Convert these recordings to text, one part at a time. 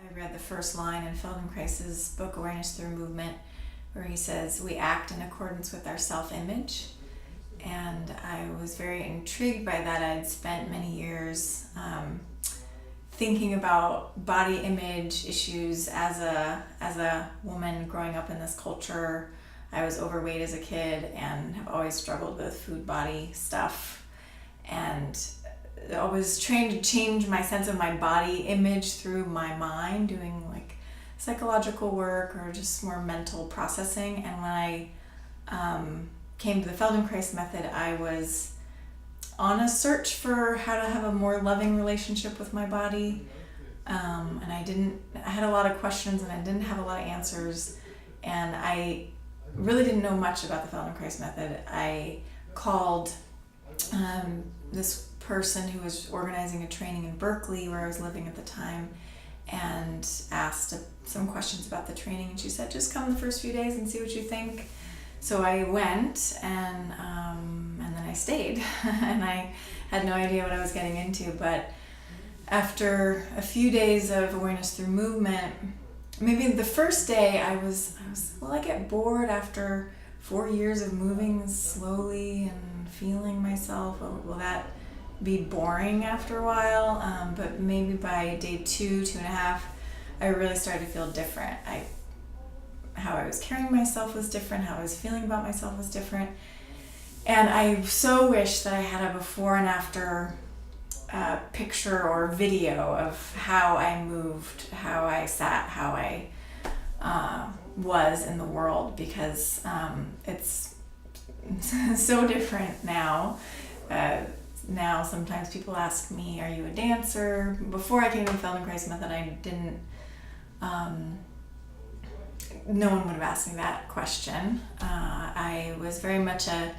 I read the first line in Feldenkrais's book, Awareness Through Movement, where he says, we act in accordance with our self-image. And I was very intrigued by that. I'd spent many years thinking about body image issues as a woman growing up in this culture. I was overweight as a kid and have always struggled with food body stuff, and I was trained to change my sense of my body image through my mind, doing like psychological work or just more mental processing. And when I came to the Feldenkrais method, I was on a search for how to have a more loving relationship with my body. And I had a lot of questions and I didn't have a lot of answers. And I really didn't know much about the Feldenkrais method. I called this person who was organizing a training in Berkeley, where I was living at the time, and asked some questions about the training. And she said, just come the first few days and see what you think. So I went, and then I stayed. And I had no idea what I was getting into. But after a few days of awareness through movement, maybe the first day I get bored after 4 years of moving slowly and feeling myself. Will that be boring after a while? But maybe by day 2.5, I really started to feel different. How I was carrying myself was different, how I was feeling about myself was different. And I so wish that I had a before and after picture or video of how I moved, how I sat, how I was in the world, because it's so different now. Now sometimes people ask me, are you a dancer? Before I came to the Feldenkrais method, I didn't, no one would have asked me that question. I was very much a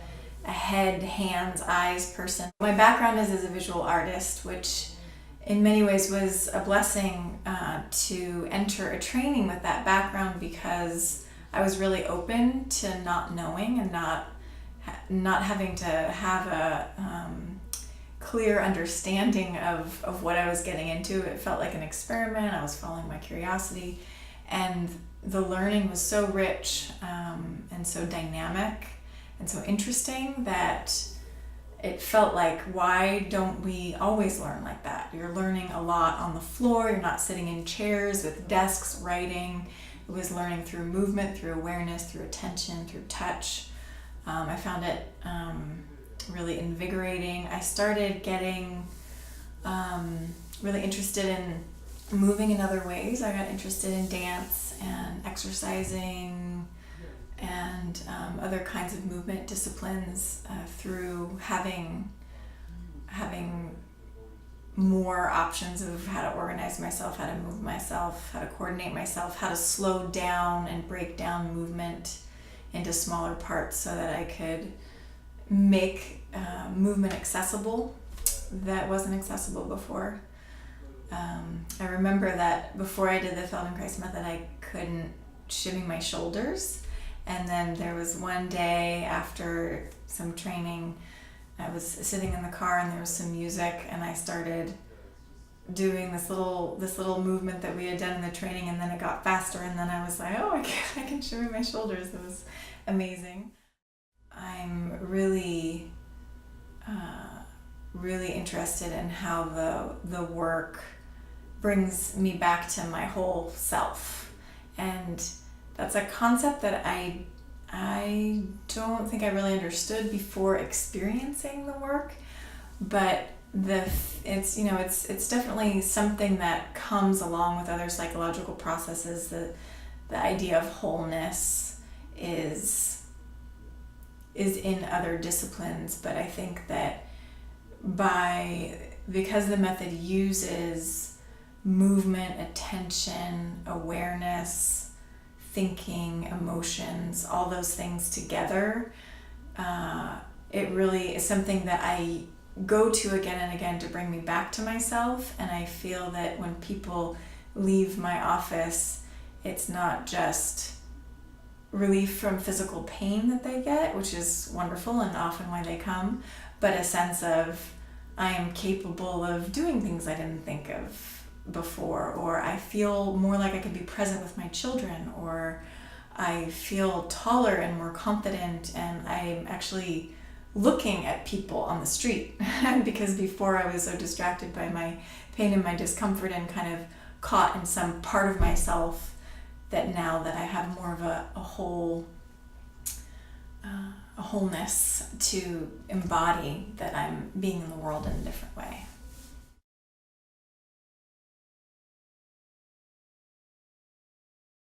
head, hands, eyes person. My background is as a visual artist, which in many ways was a blessing to enter a training with that background, because I was really open to not knowing and not having to have a clear understanding of what I was getting into. It felt like an experiment. I was following my curiosity, and the learning was so rich and so dynamic and so interesting that it felt like, why don't we always learn like that? You're learning a lot on the floor. You're not sitting in chairs with desks writing. It was learning through movement, through awareness, through attention, through touch. I found it really invigorating. I started getting really interested in moving in other ways. I got interested in dance and exercising and other kinds of movement disciplines through having more options of how to organize myself, how to move myself, how to coordinate myself, how to slow down and break down movement into smaller parts so that I could make movement accessible that wasn't accessible before. I remember that before I did the Feldenkrais method, I couldn't shimmy my shoulders. And then there was one day after some training, I was sitting in the car and there was some music, and I started doing this little movement that we had done in the training, and then it got faster, and then I was like, oh, I can shimmy my shoulders. It was amazing. I'm really interested in how the work brings me back to my whole self. And that's a concept that I don't think I really understood before experiencing the work, but it's definitely something that comes along with other psychological processes. The idea of wholeness is in other disciplines, but I think that because the method uses movement, attention, awareness, thinking, emotions, all those things together, it really is something that I go to again and again to bring me back to myself. And I feel that when people leave my office, it's not just relief from physical pain that they get, which is wonderful and often why they come, but a sense of, I am capable of doing things I didn't think of before, or I feel more like I could be present with my children, or I feel taller and more confident, and I'm actually looking at people on the street because before I was so distracted by my pain and my discomfort and kind of caught in some part of myself, that now that I have more of a wholeness to embody, that I'm being in the world in a different way.